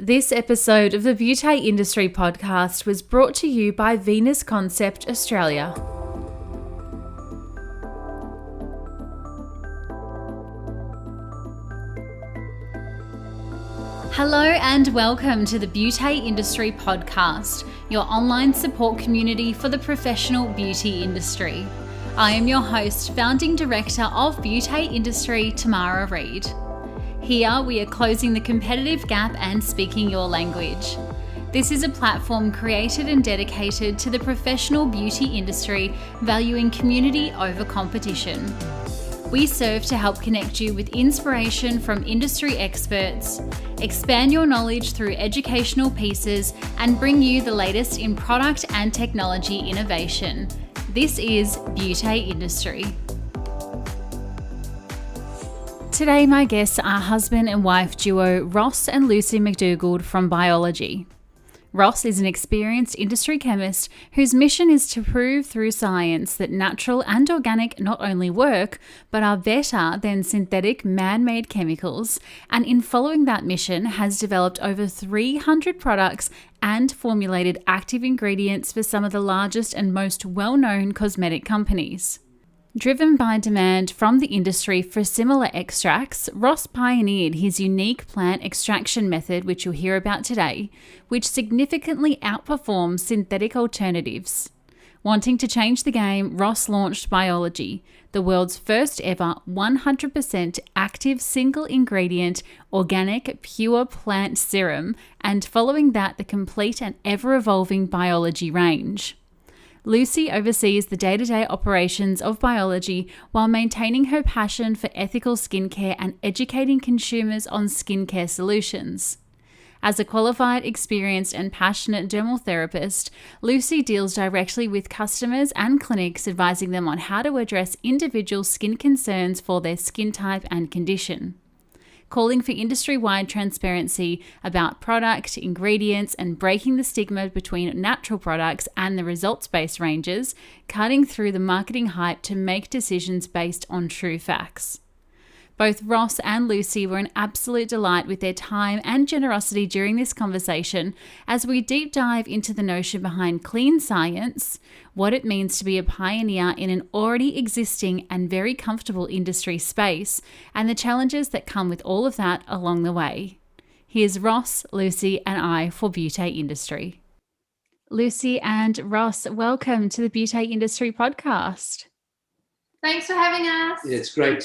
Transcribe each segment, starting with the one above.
This episode of the Beauty Industry Podcast was brought to you by Venus Concept Australia. Hello and welcome to the Beauty Industry Podcast, your online support community for the professional beauty industry. I am your host, founding director of Beauty Industry, Tamara Reid. Here we are closing the competitive gap and speaking your language. This is a platform created and dedicated to the professional beauty industry, valuing community over competition. We serve to help connect you with inspiration from industry experts, expand your knowledge through educational pieces, and bring you the latest in product and technology innovation. This is Beauty Industry. Today, my guests are husband and wife duo Ross and Lucy Macdougald from Biologi. Ross is an experienced industry chemist whose mission is to prove through science that natural and organic not only work, but are better than synthetic man-made chemicals, and in following that mission has developed over 300 products and formulated active ingredients for some of the largest and most well-known cosmetic companies. Driven by demand from the industry for similar extracts, Ross pioneered his unique plant extraction method, which you'll hear about today, which significantly outperforms synthetic alternatives. Wanting to change the game, Ross launched Biologi, the world's first ever 100% active single ingredient, organic, pure plant serum, and following that, the complete and ever-evolving Biologi range. Lucy oversees the day-to-day operations of Biologi while maintaining her passion for ethical skincare and educating consumers on skincare solutions. As a qualified, experienced and passionate dermal therapist, Lucy deals directly with customers and clinics, advising them on how to address individual skin concerns for their skin type and condition. Calling for industry-wide transparency about product, ingredients, and breaking the stigma between natural products and the results-based ranges, cutting through the marketing hype to make decisions based on true facts. Both Ross and Lucy were an absolute delight with their time and generosity during this conversation as we deep dive into the notion behind clean science, what it means to be a pioneer in an already existing and very comfortable industry space, and the challenges that come with all of that along the way. Here's Ross, Lucy, and I for Beauty Industry. Lucy and Ross, welcome to the Beauty Industry Podcast. Thanks for having us. Yeah, it's great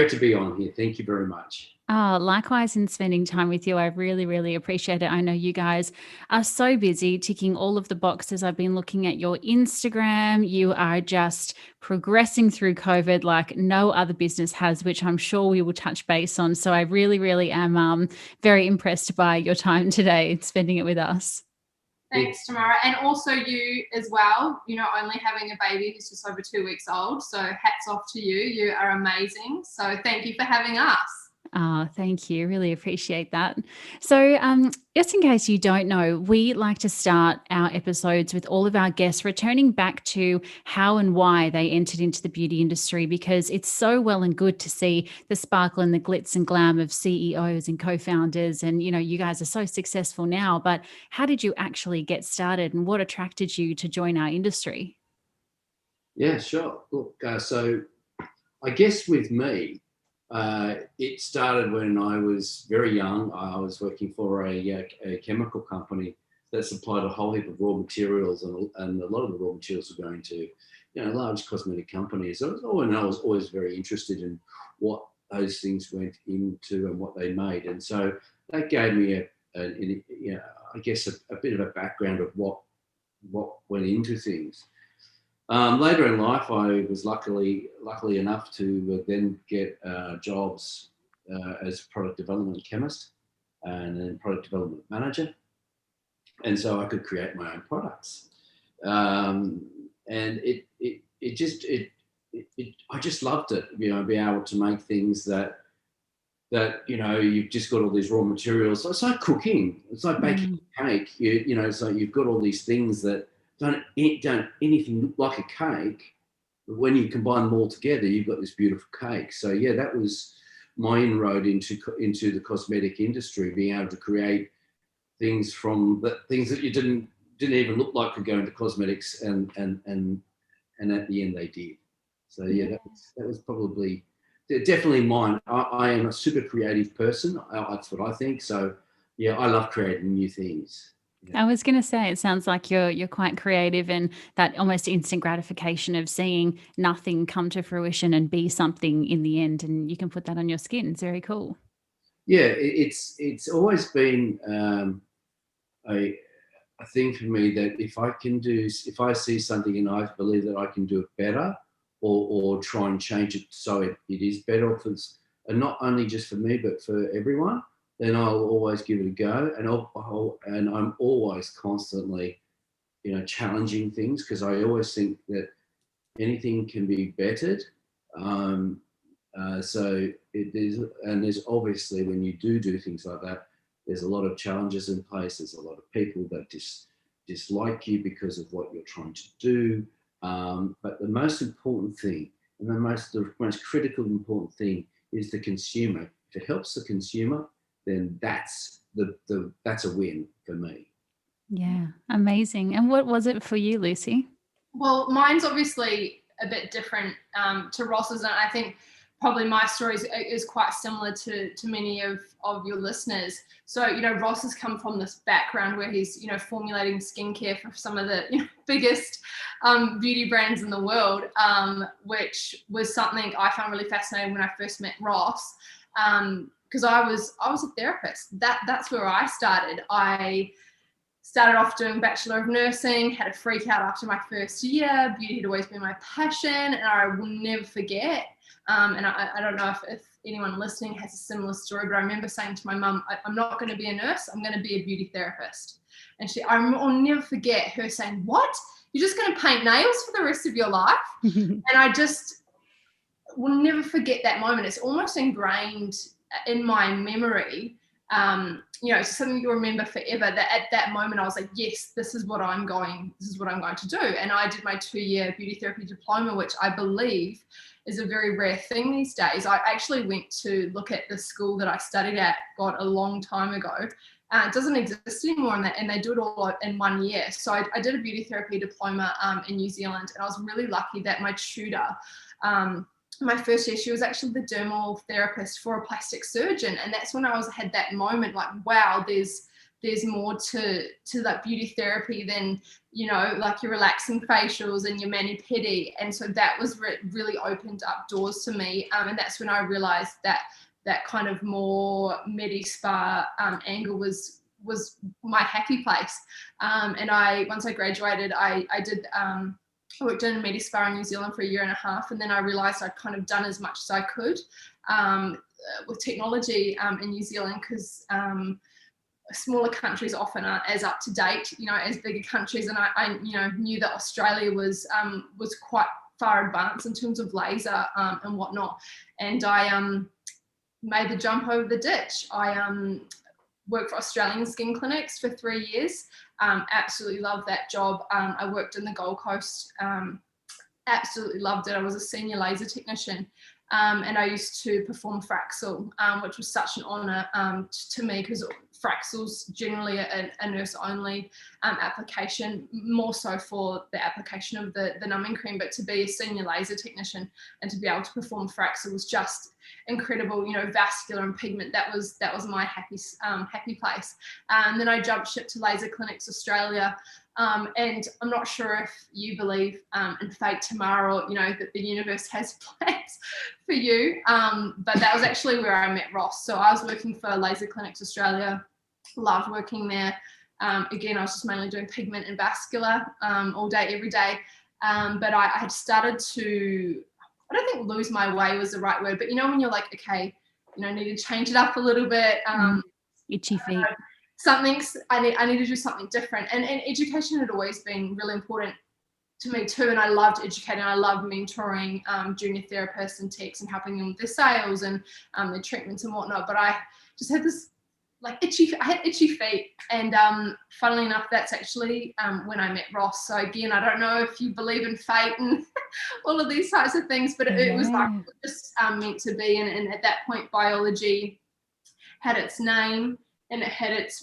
to be on here. Thank you very much. Oh, likewise in spending time with you. I really, really appreciate it. I know you guys are so busy ticking all of the boxes. I've been looking at your Instagram. You are just progressing through COVID like no other business has, which I'm sure we will touch base on. So I really, really am very impressed by your time today, spending it with us. Thanks, Tamara. And also you as well, only having a baby who's just over 2 weeks old. So hats off to you. You are amazing. So thank you for having us. Thank you. Really appreciate that. So just in case you don't know, we like to start our episodes with all of our guests returning back to how and why they entered into the beauty industry, because it's so well and good to see the sparkle and the glitz and glam of CEOs and co-founders. And, you guys are so successful now, but how did you actually get started and what attracted you to join our industry? Yeah, sure. Look, so I guess with me, it started when I was very young. I was working for a chemical company that supplied a whole heap of raw materials, and a lot of the raw materials were going to, large cosmetic companies. So I was always very interested in what those things went into and what they made, and so that gave me a bit of a background of what went into things. Later in life, I was luckily enough to then get jobs as product development chemist and then product development manager, and so I could create my own products. And I just loved it. Being able to make things that you've just got all these raw materials. So it's like cooking. It's like baking a cake. So you've got all these things that don't anything look like a cake, but when you combine them all together, you've got this beautiful cake. So yeah, that was my inroad into the cosmetic industry, being able to create things from things that you didn't even look like could go into cosmetics, and at the end they did. So yeah, that was probably definitely mine. I am a super creative person. That's what I think. So yeah, I love creating new things. Yeah. I was going to say, it sounds like you're quite creative, and that almost instant gratification of seeing nothing come to fruition and be something in the end, and you can put that on your skin. It's very cool. Yeah, it's always been a thing for me that if I see something and I believe that I can do it better, or try and change it so it is better, and not only just for me but for everyone, then I'll always give it a go, and I'm always constantly, challenging things, because I always think that anything can be bettered. So there's obviously, when you do things like that, there's a lot of challenges in place. There's a lot of people that dislike you because of what you're trying to do. But the most important thing, and the most critical important thing, is the consumer. If it helps the consumer, then that's a win for me. Yeah, amazing. And what was it for you, Lucy? Well, mine's obviously a bit different to Ross's, and I think probably my story is quite similar to many of your listeners. So, Ross has come from this background where he's, formulating skincare for some of the biggest beauty brands in the world, which was something I found really fascinating when I first met Ross, because I was a therapist. That's where I started. I started off doing Bachelor of Nursing, had a freak out after my first year. Beauty had always been my passion, and I will never forget. And I don't know if anyone listening has a similar story, but I remember saying to my mum, I'm not going to be a nurse, I'm going to be a beauty therapist. And I'll never forget her saying, what? You're just going to paint nails for the rest of your life? And I just will never forget that moment. It's almost ingrained in my memory. It's something you'll remember forever, that at that moment I was like, yes, this is what I'm going to do. And I did my 2-year beauty therapy diploma, which I believe is a very rare thing these days. I actually went to look at the school that I studied at, a long time ago. It doesn't exist anymore, and they do it all in 1 year. So I did a beauty therapy diploma in New Zealand, and I was really lucky that my tutor, my first year, she was actually the dermal therapist for a plastic surgeon. And that's when I had that moment, like, wow, there's more to that beauty therapy than, like your relaxing facials and your mani-pedi. And so that was really opened up doors to me. And that's when I realized that kind of more medi-spa angle was my happy place. And once I graduated, I worked in a medi-spa in New Zealand for 1.5 years, and then I realised I'd kind of done as much as I could with technology in New Zealand, because smaller countries often aren't as up to date, as bigger countries. And I knew that Australia was quite far advanced in terms of laser and whatnot. And I made the jump over the ditch. I worked for Australian skin clinics for 3 years. Absolutely loved that job. I worked in the Gold Coast. Absolutely loved it. I was a senior laser technician. And I used to perform Fraxel, which was such an honour to me, because Fraxel's generally a nurse-only application, more so for the application of the numbing cream. But to be a senior laser technician and to be able to perform Fraxel was just incredible. Vascular and pigment, that was my happy place. And then I jumped ship to Laser Clinics Australia. And I'm not sure if you believe in fate tomorrow, that the universe has plans for you. But that was actually where I met Ross. So I was working for Laser Clinics Australia, loved working there. Again, I was just mainly doing pigment and vascular all day, every day. But I had started to, I don't think lose my way was the right word, but when you're like, okay, need to change it up a little bit. Itchy feet. I need to do something different. And education had always been really important to me too. And I loved educating. I loved mentoring junior therapists and techs and helping them with their sales and their treatments and whatnot. But I just had this I had itchy feet. And funnily enough, that's actually when I met Ross. So again, I don't know if you believe in fate and all of these types of things, but it was like just meant to be. And at that point, biology had its name. and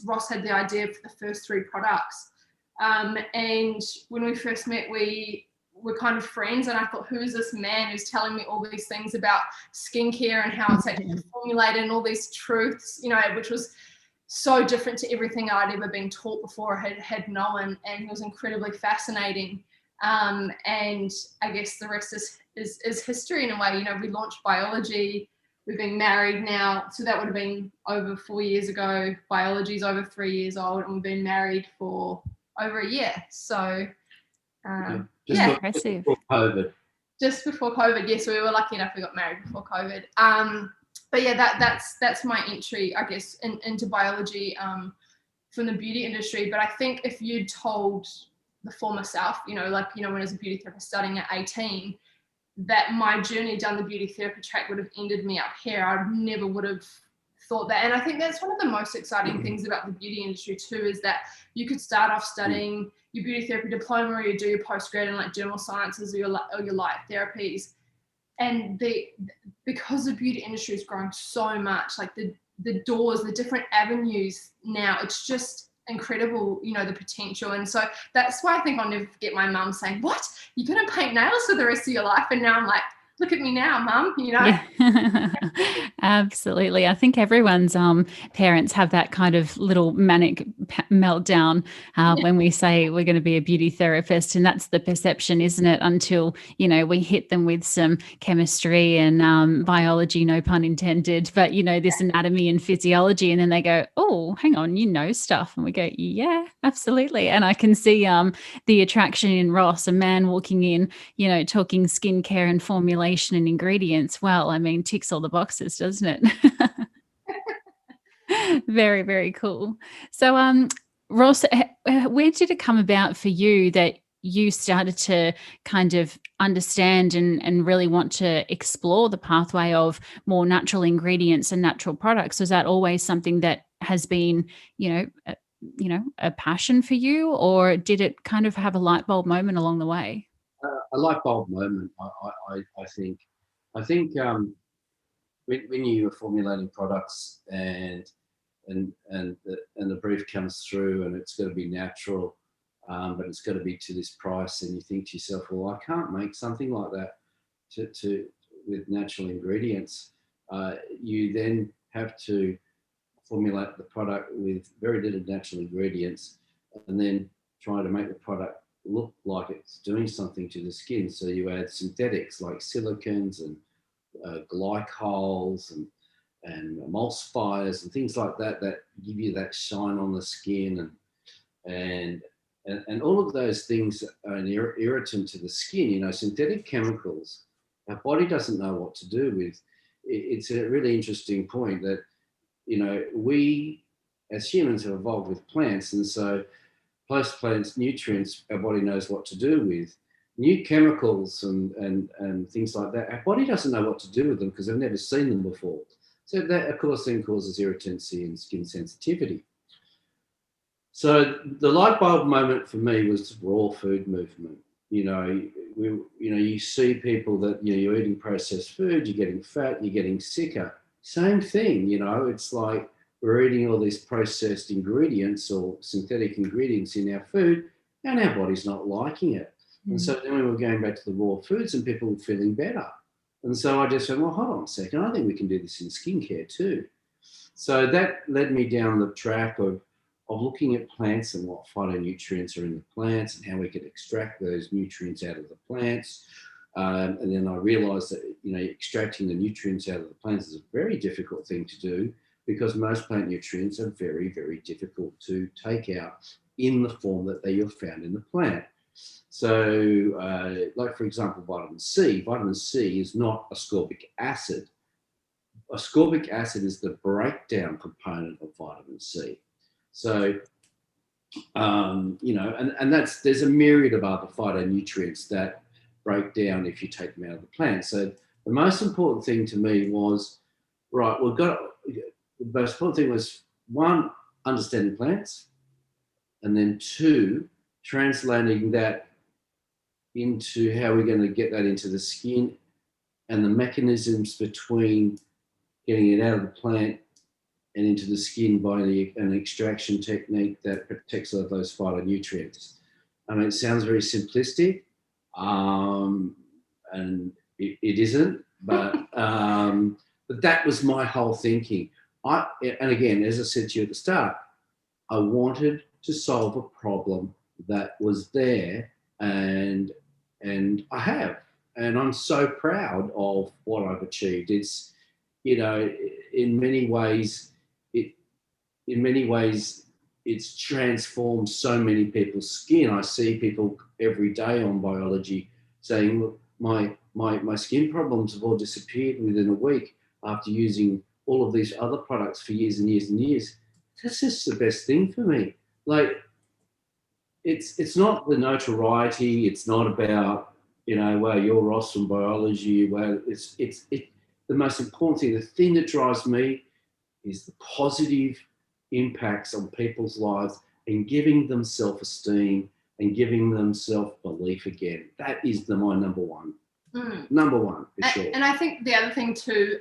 Ross had the idea for the first 3 products. And when we first met, we were kind of friends, and I thought, who is this man who's telling me all these things about skincare and how it's actually formulated and all these truths, which was so different to everything I'd ever been taught before, had known, and it was incredibly fascinating. And I guess the rest is history in a way. We launched Biologi. We've been married now, so that would have been over 4 years ago. Biologi's over 3 years old, and we've been married for over a year. So, impressive. Before COVID. Just before COVID, yes. We were lucky enough we got married before COVID. But yeah, that's my entry, I guess, into Biologi from the beauty industry. But I think if you'd told the former self, when I was a beauty therapist starting at 18, that my journey down the beauty therapy track would have ended me up here, I never would have thought that. And I think that's one of the most exciting things about the beauty industry too, is that you could start off studying your beauty therapy diploma, or you do your postgrad in like dermal sciences or your light therapies. And because the beauty industry is growing so much, like the doors, the different avenues now, it's just incredible, the potential. And so that's why I think I'll never forget my mum saying, "What? You're going to paint nails for the rest of your life?" And now I'm like, look at me now, Mum, Yeah. Absolutely. I think everyone's parents have that kind of little manic meltdown when we say we're going to be a beauty therapist, and that's the perception, isn't it? Until, we hit them with some chemistry and biology, no pun intended, but, this anatomy and physiology, and then they go, "Oh, hang on, stuff." And we go, "Yeah, absolutely." And I can see the attraction in Ross, a man walking in, talking skincare and formulation and ingredients. Well, I mean, ticks all the boxes, doesn't it? Very, very cool. So, Ross, where did it come about for you that you started to kind of understand and really want to explore the pathway of more natural ingredients and natural products? Was that always something that has been, a passion for you, or did it kind of have a light bulb moment along the way? A light bulb moment, I think. I think when you are formulating products and the brief comes through and it's got to be natural, but it's got to be to this price, and you think to yourself, well, I can't make something like that with natural ingredients. You then have to formulate the product with very little natural ingredients, and then try to make the product look like it's doing something to the skin. So you add synthetics like silicones and glycols and emulsifiers and things like that give you that shine on the skin, and all of those things are an irritant to the skin. Synthetic chemicals, our body doesn't know what to do with. It's a really interesting point that we as humans have evolved with plants, and so post plants nutrients our body knows what to do with. New chemicals and things like that, our body doesn't know what to do with them because they've never seen them before. So that, of course, then causes irritancy and skin sensitivity. So the light bulb moment for me was the raw food movement. You see people that you're eating processed food, you're getting fat, you're getting sicker. Same thing, it's like we're eating all these processed ingredients or synthetic ingredients in our food, and our body's not liking it. And so then we were going back to the raw foods and people were feeling better. And so I just said, well, hold on a second, I think we can do this in skincare too. So that led me down the track of looking at plants and what phytonutrients are in the plants and how we could extract those nutrients out of the plants. And then I realised that, extracting the nutrients out of the plants is a very difficult thing to do, because most plant nutrients are very, very difficult to take out in the form that they are found in the plant. So, like, for example, vitamin C. Vitamin C is not ascorbic acid. Ascorbic acid is the breakdown component of vitamin C. So, and there's a myriad of other phytonutrients that break down if you take them out of the plant. So the most important thing to me was, the most important thing was, one, understanding plants, and then two, translating that into how we're going to get that into the skin and the mechanisms between getting it out of the plant and into the skin by an extraction technique that protects all of those phytonutrients. I mean, it sounds very simplistic, and it isn't, but that was my whole thinking. And again, as I said to you at the start, I wanted to solve a problem that was there, and I have, and I'm so proud of what I've achieved. It's, you know, in many ways, it's transformed so many people's skin. I see people every day on Biologi saying, look, my skin problems have all disappeared within a week after using all of these other products for years and years and years. That's just the best thing for me. Like, it's not the notoriety. It's not about, you know, well, you're Ross from Biologi. Well, it's the most important thing. The thing that drives me is the positive impacts on people's lives and giving them self-esteem and giving them self-belief again. That is my number one. Number one, for sure. And I think the other thing too,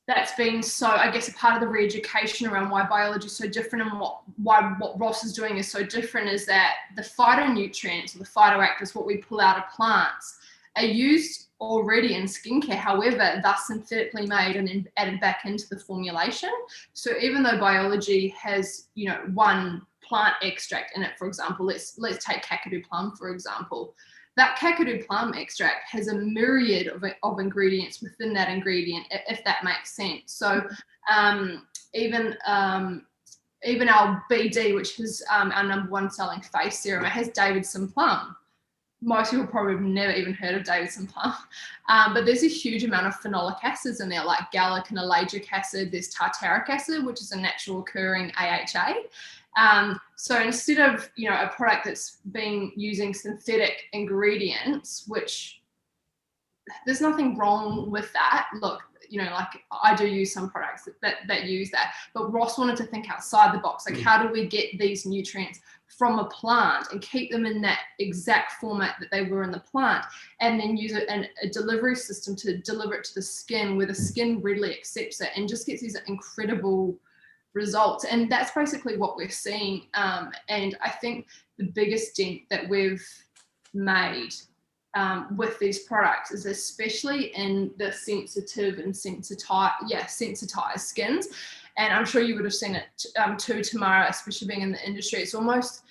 that's been so, I guess, a part of the re-education around why biology is so different and what Ross is doing is so different is that the phytonutrients or the phytoactives, what we pull out of plants, are used already in skincare, however, they're synthetically made and then added back into the formulation. So even though Biologi has, you know, one plant extract in it, for example, let's take Kakadu plum, for example. That Kakadu plum extract has a myriad of ingredients within that ingredient, if that makes sense. So even our BD, which is our number one selling face serum, it has Davidson plum. Most people probably have never even heard of Davidson plum, but there's a huge amount of phenolic acids in there, like gallic and ellagic acid. There's tartaric acid, which is a natural occurring AHA. So instead of, you know, a product that's being using synthetic ingredients, which there's nothing wrong with that. Look, you know, like I do use some products that use that, but Ross wanted to think outside the box. Like, how do we get these nutrients from a plant and keep them in that exact format that they were in the plant, and then use a delivery system to deliver it to the skin where the skin readily accepts it and just gets these incredible results. And that's basically what we're seeing. And I think the biggest dent that we've made with these products is especially in the sensitive and sensitized skins. And I'm sure you would have seen it too, Tamara, especially being in the industry. It's almost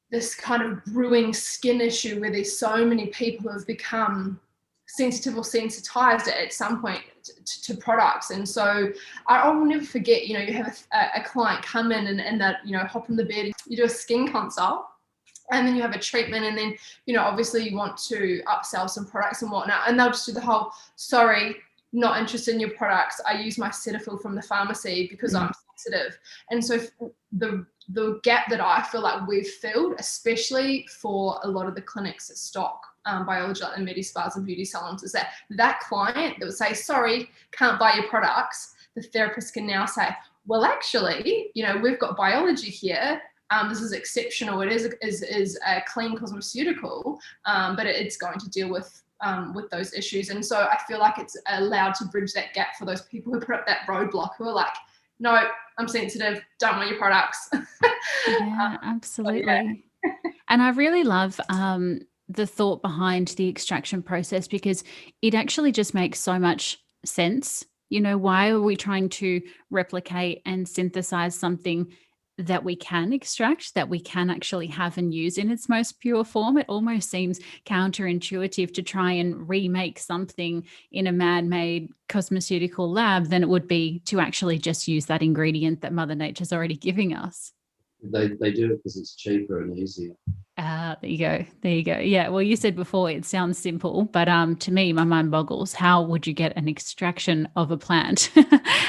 this kind of brewing skin issue where there's so many people who have become sensitive or sensitized at some point to products. And so I will never forget, you know, you have a client come in and that, you know, hop in the bed, you do a skin consult, and then you have a treatment, and then, you know, obviously you want to upsell some products and whatnot, and they'll just do the whole, sorry, not interested in your products. I use my Cetaphil from the pharmacy because I'm sensitive. And so the gap that I feel like we've filled, especially for a lot of the clinics that stock Biologi, like the Medi Spas and beauty salons, is that client that would say, sorry, can't buy your products, the therapist can now say, well, actually, you know, we've got Biologi here. This is exceptional. It is a clean cosmeceutical, but it's going to deal with those issues. And so I feel like it's allowed to bridge that gap for those people who put up that roadblock, who are like, no, I'm sensitive, don't want your products. Yeah, absolutely. Yeah. And I really love the thought behind the extraction process, because it actually just makes so much sense. You know, why are we trying to replicate and synthesize something that we can extract, that we can actually have and use in its most pure form? It almost seems counterintuitive to try and remake something in a man-made cosmeceutical lab than it would be to actually just use that ingredient that Mother Nature's already giving us. They do it because it's cheaper and easier. There you go. There you go. Yeah. Well, you said before it sounds simple, but to me, my mind boggles. How would you get an extraction of a plant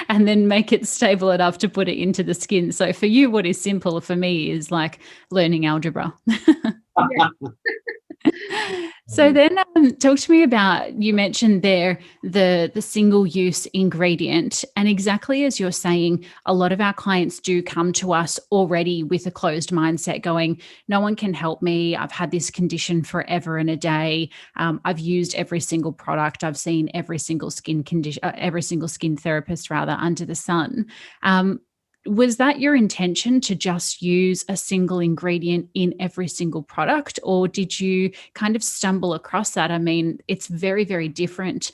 and then make it stable enough to put it into the skin? So for you, what is simple for me is like learning algebra. So then talk to me about, you mentioned there the single-use ingredient, and exactly as you're saying, a lot of our clients do come to us already with a closed mindset going, no one can help me. I've had this condition forever and a day. I've used every single product. I've seen every single skin condition, every single skin therapist rather under the sun. Was that your intention to just use a single ingredient in every single product, or did you kind of stumble across that? I mean, it's very, very different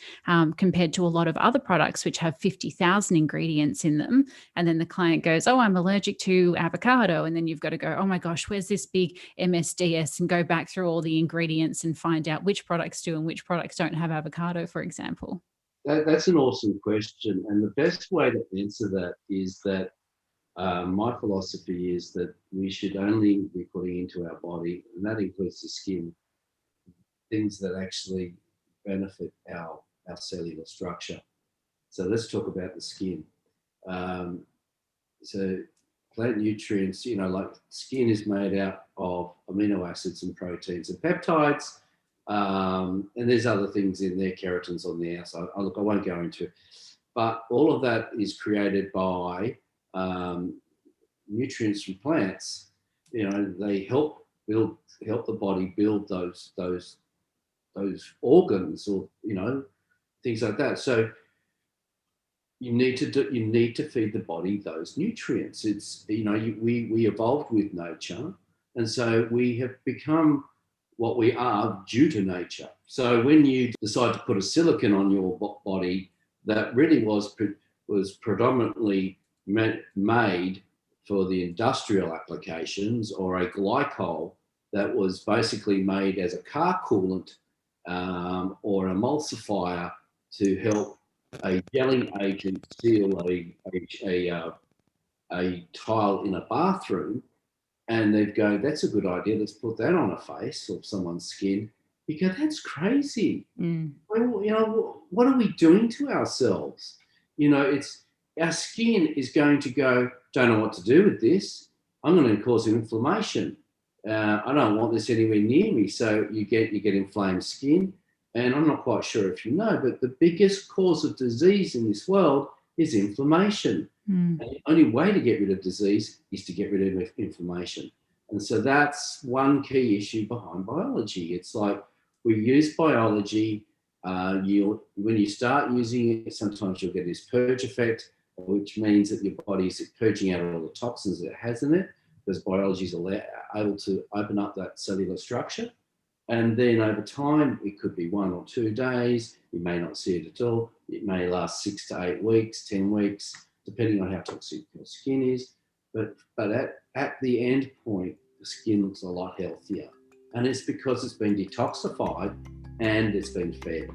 compared to a lot of other products which have 50,000 ingredients in them. And then the client goes, oh, I'm allergic to avocado. And then you've got to go, oh my gosh, where's this big MSDS, and go back through all the ingredients and find out which products do and which products don't have avocado, for example. That's an awesome question. And the best way to answer that is that my philosophy is that we should only be putting into our body, and that includes the skin, things that actually benefit our cellular structure. So let's talk about the skin. So plant nutrients, like skin is made out of amino acids and proteins and peptides, and there's other things in there, keratins on the outside. I won't go into it. But all of that is created by nutrients from plants. They help the body build those organs, or things like that. So you need to feed the body those nutrients. It's we evolved with nature, and so we have become what we are due to nature. So when you decide to put a silicone on your body, that really was predominantly made for the industrial applications, or a glycol that was basically made as a car coolant or an emulsifier to help a gelling agent seal a tile in a bathroom. And they'd go, that's a good idea, let's put that on a face or someone's skin. You go, that's crazy. Well, what are we doing to ourselves? Our skin is going to go, don't know what to do with this. I'm going to cause an inflammation. I don't want this anywhere near me. So you get inflamed skin. And I'm not quite sure if you know, but the biggest cause of disease in this world is inflammation. And the only way to get rid of disease is to get rid of inflammation. And so that's one key issue behind biology. It's like we use biology. When you start using it, sometimes you'll get this purge effect, which means that your body is purging out all the toxins that it has in it, because biology is able to open up that cellular structure. And then over time, it could be 1 or 2 days. You may not see it at all. It may last 6 to 8 weeks, 10 weeks, depending on how toxic your skin is. But at the end point, the skin looks a lot healthier. And it's because it's been detoxified and it's been fed.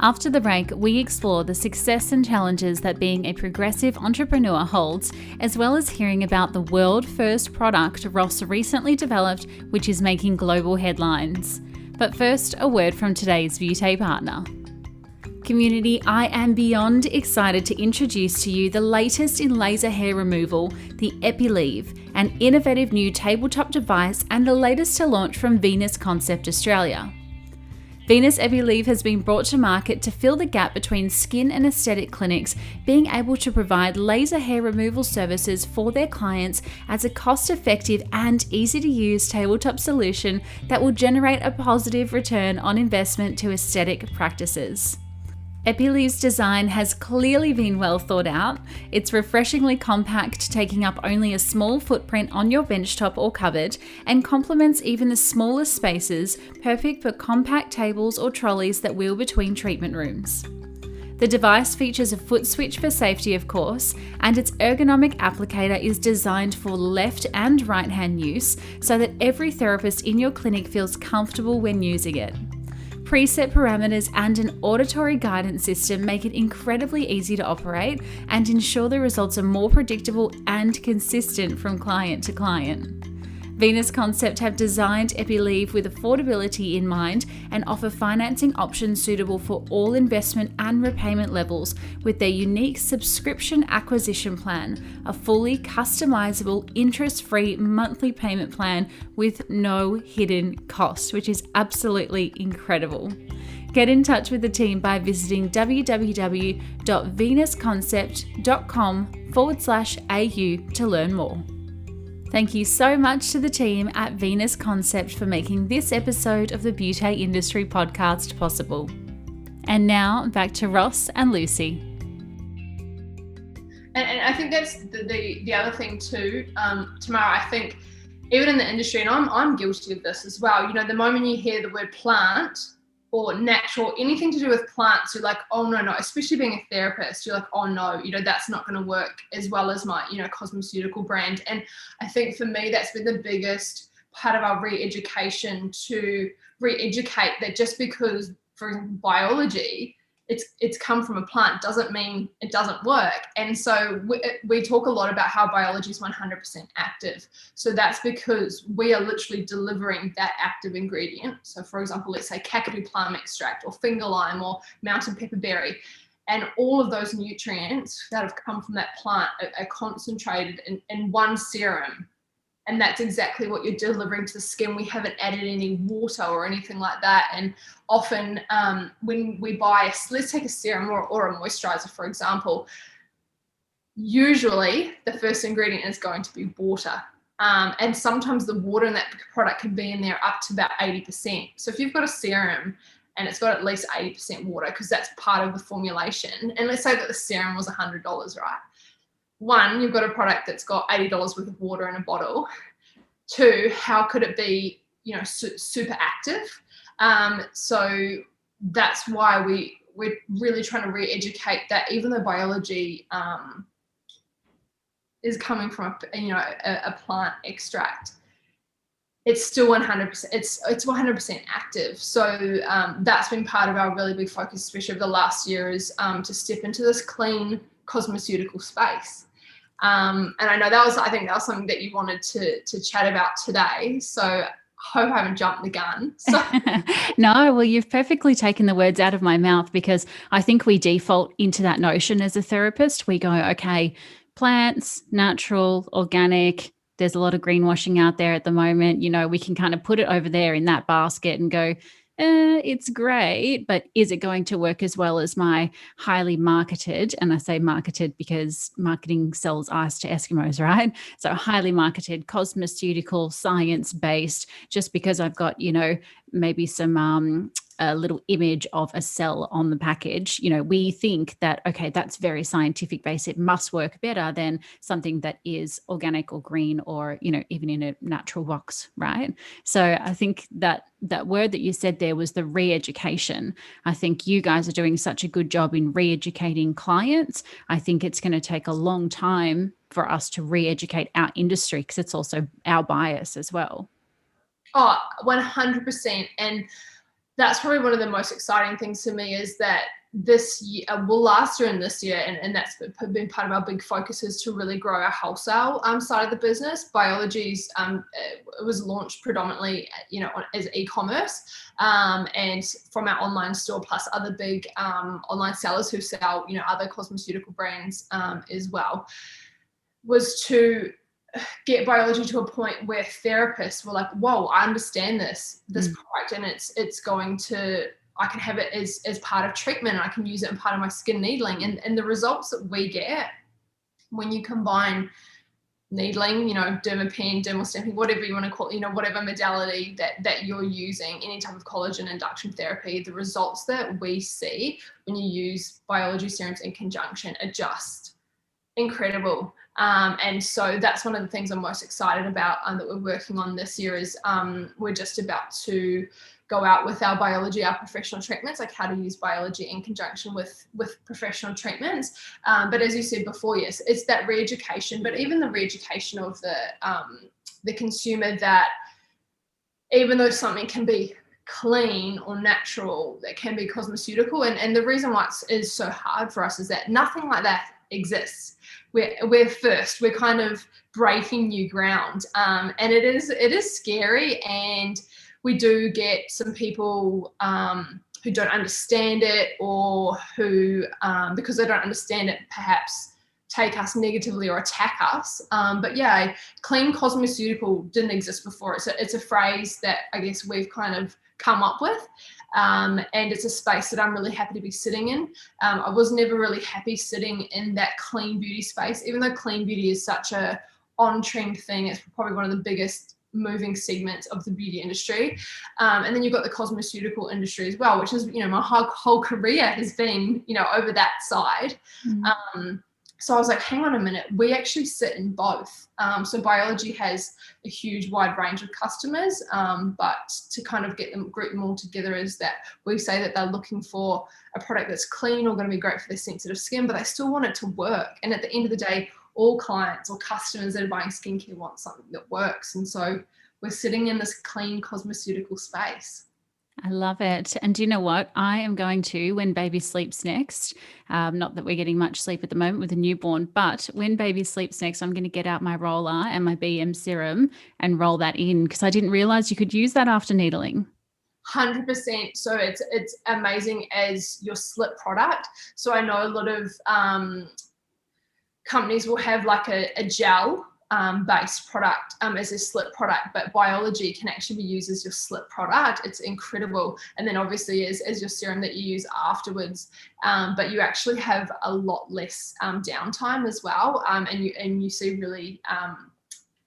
After the break, we explore the success and challenges that being a progressive entrepreneur holds, as well as hearing about the world-first product Ross recently developed, which is making global headlines. But first, a word from today's beauty partner. Community, I am beyond excited to introduce to you the latest in laser hair removal, the Epileave, an innovative new tabletop device and the latest to launch from Venus Concept Australia. Venus Epileave has been brought to market to fill the gap between skin and aesthetic clinics being able to provide laser hair removal services for their clients as a cost-effective and easy-to-use tabletop solution that will generate a positive return on investment to aesthetic practices. Epileave's design has clearly been well thought out. It's refreshingly compact, taking up only a small footprint on your benchtop or cupboard, and complements even the smallest spaces, perfect for compact tables or trolleys that wheel between treatment rooms. The device features a foot switch for safety, of course, and its ergonomic applicator is designed for left and right hand use so that every therapist in your clinic feels comfortable when using it. Preset parameters and an auditory guidance system make it incredibly easy to operate and ensure the results are more predictable and consistent from client to client. Venus Concept have designed EpiLeave with affordability in mind and offer financing options suitable for all investment and repayment levels with their unique subscription acquisition plan, a fully customizable interest-free monthly payment plan with no hidden cost, which is absolutely incredible. Get in touch with the team by visiting www.venusconcept.com/au to learn more. Thank you so much to the team at Venus Concept for making this episode of the Beauty Industry Podcast possible. And now back to Ross and Lucy. And I think that's the other thing too, Tamara. I think even in the industry, and I'm guilty of this as well. You know, the moment you hear the word plant or natural, anything to do with plants, you're like, oh no, especially being a therapist, you're like, oh no, you know, that's not going to work as well as my, you know, cosmeceutical brand. And I think for me, that's been the biggest part of our re-education, to re-educate that just because, for example, biology, it's come from a plant doesn't mean it doesn't work. And so we talk a lot about how biology is 100% active. So that's because we are literally delivering that active ingredient. So for example, let's say kakadu plum extract or finger lime or mountain pepperberry. And all of those nutrients that have come from that plant are concentrated in one serum. And that's exactly what you're delivering to the skin. We haven't added any water or anything like that. And often when we buy, let's take a serum or a moisturizer, for example, usually the first ingredient is going to be water. And sometimes the water in that product can be in there up to about 80%. So if you've got a serum and it's got at least 80% water, because that's part of the formulation, and let's say that the serum was $100, right? One, you've got a product that's got $80 worth of water in a bottle. Two, how could it be, you know, super active? So that's why we're really trying to re-educate that even though biology is coming from a plant extract, it's still 100%. It's 100% active. So that's been part of our really big focus, especially over the last year, is to step into this clean cosmeceutical space. And I know I think that was something that you wanted to chat about today. So I hope I haven't jumped the gun. So. No, well, you've perfectly taken the words out of my mouth, because I think we default into that notion as a therapist. We go, okay, plants, natural, organic. There's a lot of greenwashing out there at the moment. You know, we can kind of put it over there in that basket and go, it's great, but is it going to work as well as my highly marketed, and I say marketed because marketing sells ice to Eskimos, right? So highly marketed, cosmeceutical, science-based, just because I've got, you know, maybe some a little image of a cell on the package, you know, we think that, okay, that's very scientific based. It must work better than something that is organic or green or, you know, even in a natural box, right? So I think that word that you said there was the re-education. I think you guys are doing such a good job in re-educating clients. I think it's going to take a long time for us to re-educate our industry, because it's also our bias as well. Oh, 100%. And that's probably one of the most exciting things to me, is that this year, last year and this year, and that's been part of our big focus, is to really grow our wholesale side of the business. Biologi's it was launched predominantly, you know, as e-commerce, and from our online store, plus other big online sellers who sell, you know, other cosmeceutical brands as well, was to get biology to a point where therapists were like, whoa, I understand this product, and it's going to, I can have it as part of treatment, and I can use it in part of my skin needling. And the results that we get when you combine needling, you know, dermapen, dermal stamping, whatever you want to call it, you know, whatever modality that you're using, any type of collagen induction therapy, the results that we see when you use biology serums in conjunction are just incredible. And so that's one of the things I'm most excited about that we're working on this year, is we're just about to go out with our biology, our professional treatments, like how to use biology in conjunction with professional treatments. But as you said before, yes, it's that re-education, but even the re-education of the consumer, that even though something can be clean or natural, that can be cosmeceutical. And the reason why it is so hard for us is that nothing like that exists. We're first. We're kind of breaking new ground, and it is scary. And we do get some people who don't understand it, or who, because they don't understand it, perhaps take us negatively or attack us. But yeah, clean cosmeceutical didn't exist before. It's a phrase that I guess we've kind of come up with. And it's a space that I'm really happy to be sitting in. I was never really happy sitting in that clean beauty space, even though clean beauty is such a on-trend thing. It's probably one of the biggest moving segments of the beauty industry. And then you've got the cosmeceutical industry as well, which is, my whole career has been, over that side. So I was like, hang on a minute, we actually sit in both. So Biologi has a huge wide range of customers, but to kind of group them all together is that we say that they're looking for a product that's clean or going to be great for their sensitive skin, but they still want it to work. And at the end of the day, all clients or customers that are buying skincare want something that works. And so we're sitting in this clean cosmeceutical space. I love it. And do you know what? I am going to, when baby sleeps next, not that we're getting much sleep at the moment with a newborn, but when baby sleeps next, I'm going to get out my roller and my BM serum and roll that in, because I didn't realize you could use that after needling. 100%. So it's amazing as your slip product. So I know a lot of companies will have like a gel based product as a slip product, but Biologi can actually be used as your slip product. It's incredible. And then obviously as your serum that you use afterwards, but you actually have a lot less downtime as well, and you see really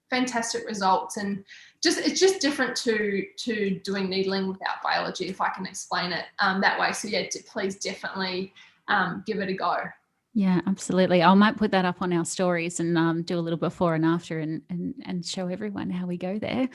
fantastic results. And it's just different to doing needling without Biologi, if I can explain it that way. So yeah, please definitely give it a go. Yeah, absolutely. I might put that up on our stories and do a little before and after and show everyone how we go there.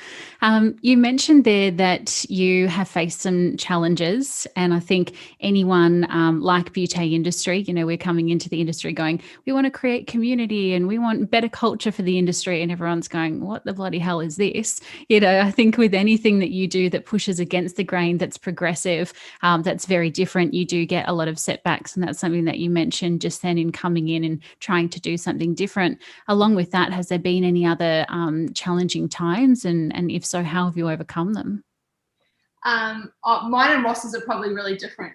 You mentioned there that you have faced some challenges, and I think anyone like beauty industry, we're coming into the industry going, we want to create community and we want better culture for the industry, and everyone's going, what the bloody hell is this? I think with anything that you do that pushes against the grain, that's progressive, that's very different, you do get a lot of setbacks, and that's something that you mentioned just then in coming in and trying to do something different. Along with that, has there been any other challenging times, and if so, how have you overcome them? Mine and Ross's are probably really different.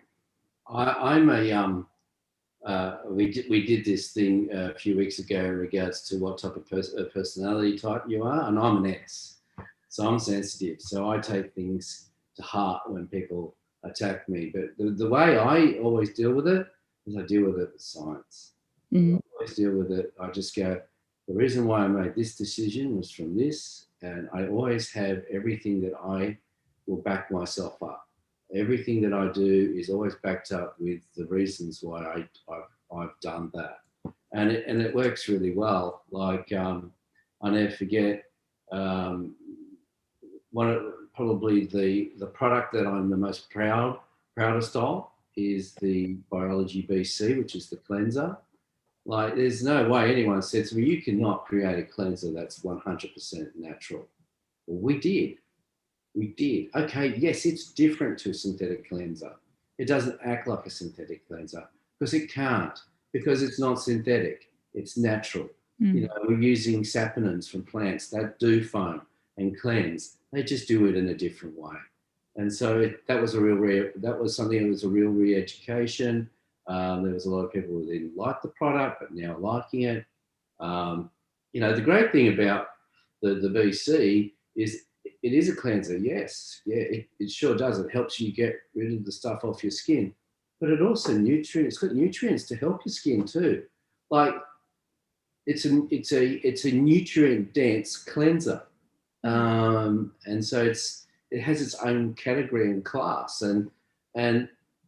We did this thing a few weeks ago in regards to what type of personality type you are, and I'm an S, so I'm sensitive, so I take things to heart when people attack me. But the way I always deal with it is I deal with it with science. I always deal with it. I just go, the reason why I made this decision was from this, and I always have everything that I will back myself up. Everything that I do is always backed up with the reasons why I've done that, and it works really well. Like I never forget probably the product that I'm the most proudest of is the Biologi BC, which is the cleanser. Like, there's no way anyone said to me, you cannot create a cleanser that's 100% natural. Well, we did. Okay, yes, it's different to a synthetic cleanser. It doesn't act like a synthetic cleanser because it can't, because it's not synthetic, it's natural. We're using saponins from plants that do foam and cleanse. They just do it in a different way. And so that was something that was a real re-education. There was a lot of people who didn't like the product, but now liking it. The great thing about the BC is it is a cleanser, yes. Yeah, it sure does. It helps you get rid of the stuff off your skin. But it also it's got nutrients to help your skin too. Like, it's a nutrient-dense cleanser. And so it has its own category and class, and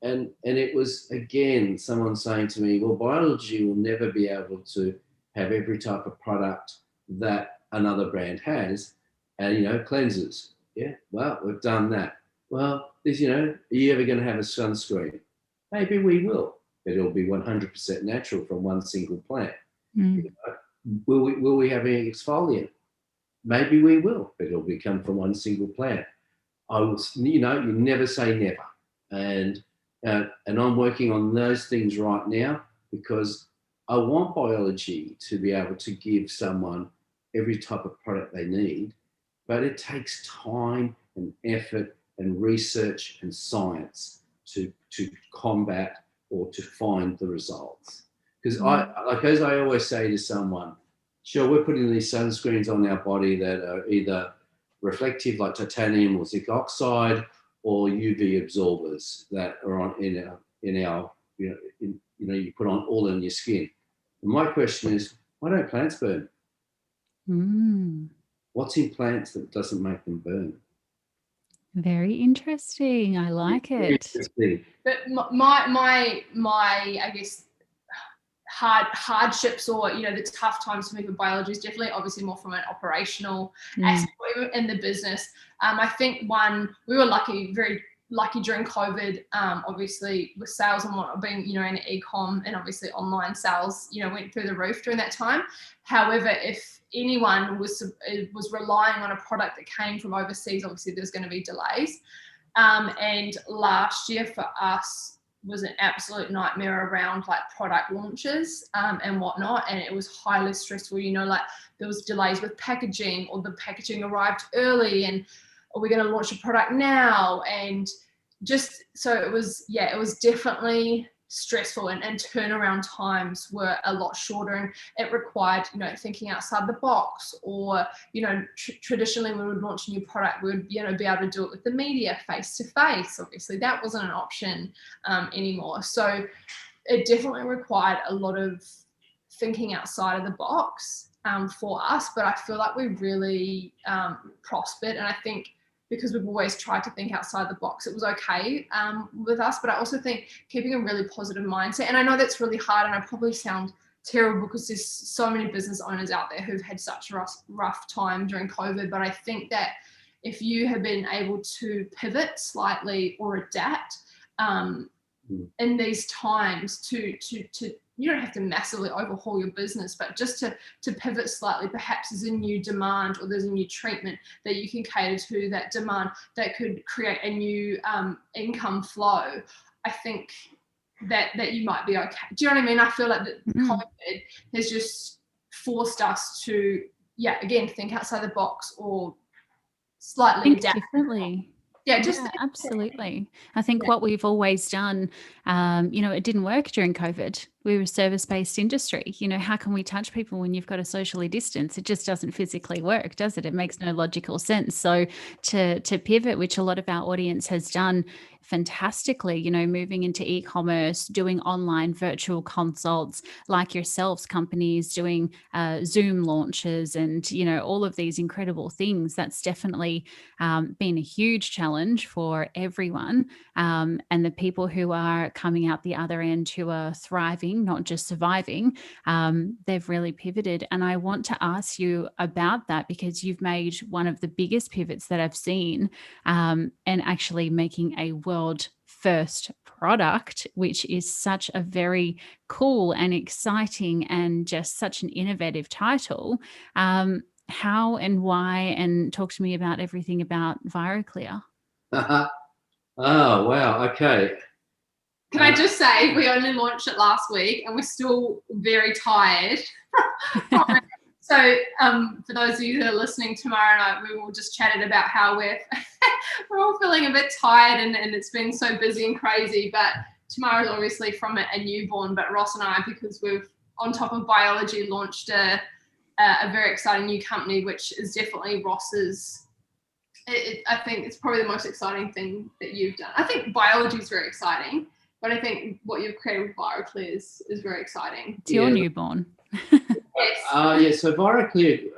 it was, again, someone saying to me, well, Biologi will never be able to have every type of product that another brand has, and cleansers. Yeah, well, we've done that. Well, are you ever going to have a sunscreen? Maybe we will, but it'll be 100% natural from one single plant. Will we have any exfoliant? Maybe we will, but it'll come from one single plant. You never say never. And I'm working on those things right now, because I want biology to be able to give someone every type of product they need, but it takes time and effort and research and science to combat or to find the results. Because as I always say to someone, sure, we're putting these sunscreens on our body that are either reflective, like titanium or zinc oxide, or UV absorbers that are on in our you put on all in your skin. And my question is, why don't plants burn? What's in plants that doesn't make them burn? Very interesting. I like it. But my I guess hardships, or the tough times for me with biology is definitely obviously more from an operational aspect in the business. I think we were very lucky during COVID, obviously with sales and what being in e-com, and obviously online sales went through the roof during that time. However, if anyone was relying on a product that came from overseas, obviously there's going to be delays. And last year for us was an absolute nightmare around like product launches and whatnot, and it was highly stressful. Like there was delays with packaging, or the packaging arrived early, and are we going to launch a product now? And just so it was definitely stressful, and turnaround times were a lot shorter, and it required thinking outside the box, or traditionally when we would launch a new product, we would be able to do it with the media face to face. Obviously that wasn't an option anymore, so it definitely required a lot of thinking outside of the box for us. But I feel like we really prospered, and I think because we've always tried to think outside the box, it was okay with us. But I also think keeping a really positive mindset, and I know that's really hard, and I probably sound terrible because there's so many business owners out there who've had such a rough time during COVID, but I think that if you have been able to pivot slightly or adapt in these times to you don't have to massively overhaul your business, but just to pivot slightly, perhaps there's a new demand or there's a new treatment that you can cater to that demand that could create a new income flow. I think that you might be okay. Do you know what I mean? I feel like that COVID has just forced us to, again, think outside the box or slightly adapt differently. Yeah, absolutely. I think what we've always done, it didn't work during COVID. We were a service-based industry. How can we touch people when you've got to socially distance? It just doesn't physically work, does it? It makes no logical sense. So to pivot, which a lot of our audience has done fantastically, moving into e-commerce, doing online virtual consults, like yourselves, companies doing Zoom launches, and all of these incredible things. That's definitely been a huge challenge for everyone, and the people who are coming out the other end who are thriving, not just surviving, they've really pivoted. And I want to ask you about that, because you've made one of the biggest pivots that I've seen, and actually making a world first product, which is such a very cool and exciting and just such an innovative title. How and why, and talk to me about everything about ViroClear. Oh, wow. Okay. Can I just say, we only launched it last week and we're still very tired. So for those of you that are listening, tomorrow night we will just chatted about how we're all feeling a bit tired, and it's been so busy and crazy. But tomorrow's obviously from a newborn, but Ross and I, because we've, on top of Biologi, launched a very exciting new company, which is definitely Ross's. I think it's probably the most exciting thing that you've done. I think Biologi is very exciting, but I think what you've created with ViroClear is very exciting. It's your newborn. Yes. So ViroClear,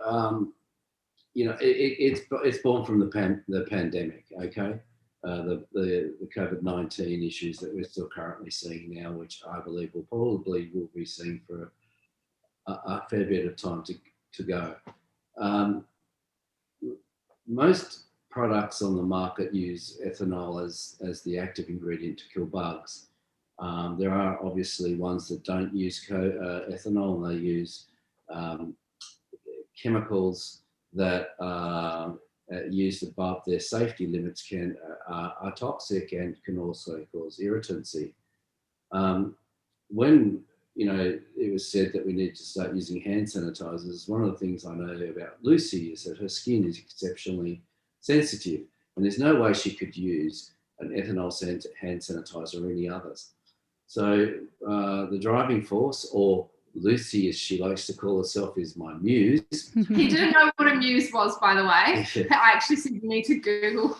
it's born from the pandemic. Okay, the COVID-19 issues that we're still currently seeing now, which I believe will be seen for a fair bit of time to go. Most products on the market use ethanol as the active ingredient to kill bugs. There are obviously ones that don't use ethanol, and they use chemicals that are used above their safety limits are toxic and can also cause irritancy. When it was said that we need to start using hand sanitizers. One of the things I know about Lucy is that her skin is exceptionally sensitive, and there's no way she could use an ethanol hand sanitizer or any others. So the driving force, or Lucy, as she likes to call herself, is my muse. He didn't know what a muse was, by the way. I actually said you need to Google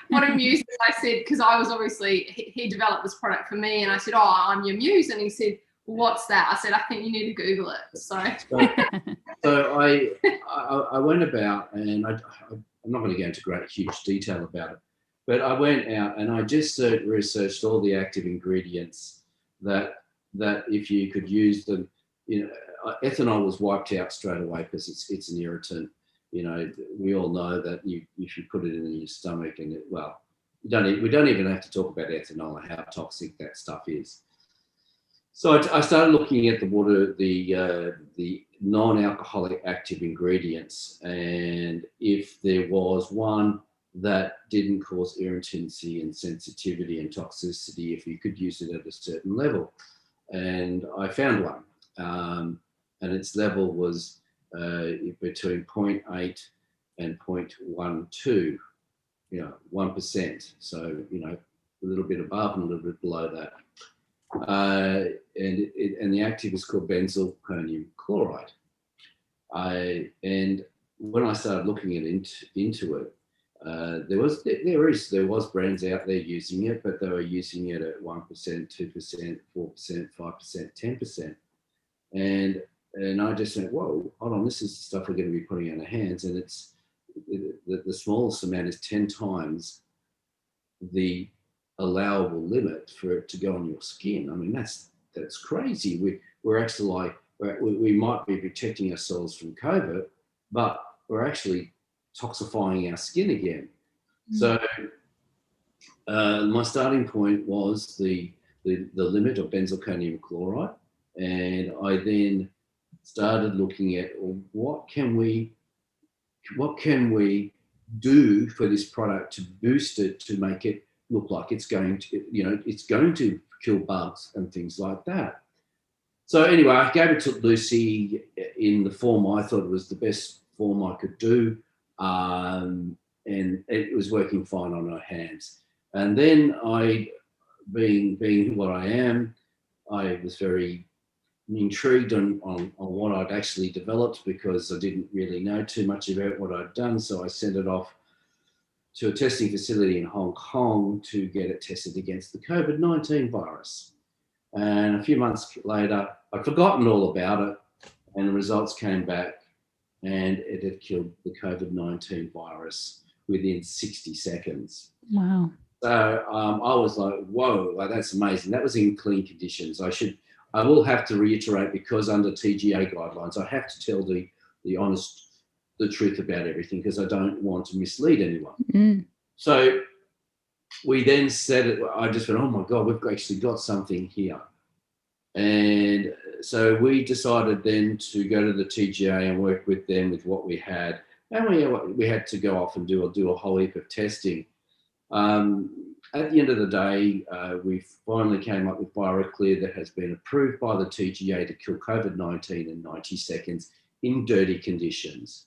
what a muse is. I said, because I was obviously, he developed this product for me, and I said, oh, I'm your muse. And he said, what's that? I said, I think you need to Google it. So I went about, and I'm not going to go into great, huge detail about it, but I went out and I just researched all the active ingredients that if you could use them, ethanol was wiped out straight away because it's an irritant. We all know that if you put it in your stomach, and we don't even have to talk about ethanol and how toxic that stuff is. So I started looking at the non-alcoholic active ingredients, and if there was one that didn't cause irritancy and sensitivity and toxicity, if you could use it at a certain level. And I found one, and its level was between 0.8 and 0.12, 1%. So, a little bit above and a little bit below that. And the active is called benzalkonium chloride. And when I started looking into it, there was brands out there using it, but they were using it at 1%, 2%, 4%, 5%, 10%. And I just went, whoa, hold on, this is the stuff we're going to be putting in our hands. And the smallest amount is 10 times the allowable limit for it to go on your skin. I mean, that's crazy. We're actually we might be protecting ourselves from COVID, but we're actually toxifying our skin again. So my starting point was the limit of benzalkonium chloride, and I then started looking at what can we do for this product to boost it, to make it look like it's going to kill bugs and things like that. So anyway, I gave it to Lucy in the form I thought it was the best form I could do, and it was working fine on her hands. And then being what I am, I was very intrigued on what I'd actually developed, because I didn't really know too much about what I'd done. So I sent it off to a testing facility in Hong Kong to get it tested against the COVID-19 virus. And a few months later, I'd forgotten all about it, and the results came back, and it had killed the COVID-19 virus within 60 seconds. Wow. So I was like, whoa, that's amazing. That was in clean conditions. I will have to reiterate, because under TGA guidelines, I have to tell the truth about everything, because I don't want to mislead anyone. So we then said it, I just went, oh my God, we've actually got something here. And so we decided then to go to the TGA and work with them with what we had. And we had to go off and do a whole heap of testing. At the end of the day, we finally came up with BioClear that has been approved by the TGA to kill COVID-19 in 90 seconds in dirty conditions.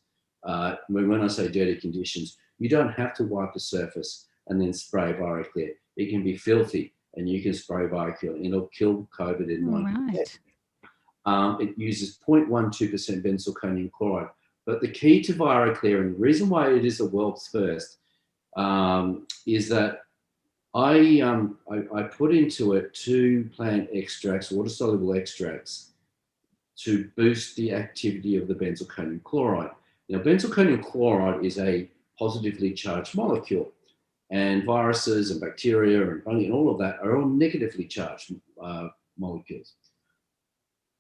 When I say dirty conditions, you don't have to wipe the surface and then spray BioClear. It can be filthy, and you can spray BioClear, and it'll kill COVID in 90 seconds. It uses 0.12% benzalkonium chloride. But the key to BioClear, and the reason why it is the world's first, is that I put into it 2 plant extracts, water-soluble extracts, to boost the activity of the benzalkonium chloride. Now, benzalkonium chloride is a positively charged molecule, and viruses and bacteria and fungi and all of that are all negatively charged molecules.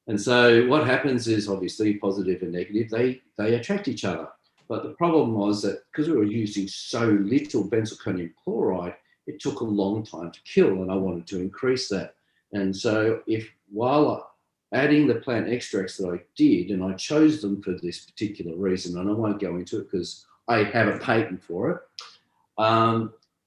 And so what happens is, obviously, positive and negative, they attract each other. But the problem was that because we were using so little benzalkonium chloride, it took a long time to kill, and I wanted to increase that. And so while adding the plant extracts that I did, and I chose them for this particular reason, and I won't go into it because I have a patent for it,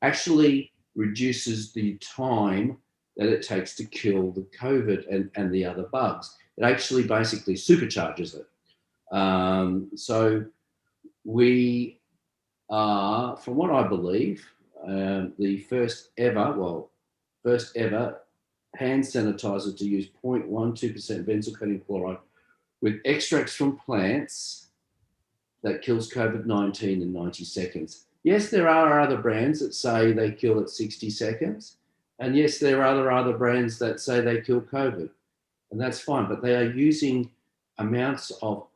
actually reduces the time that it takes to kill the COVID and the other bugs. It actually basically supercharges it. So we are, from what I believe, the first ever hand sanitizer to use 0.12% benzocaine chloride with extracts from plants that kills COVID-19 in 90 seconds. Yes, there are other brands that say they kill at 60 seconds. And yes, there are other brands that say they kill COVID. And that's fine, but they are using amounts of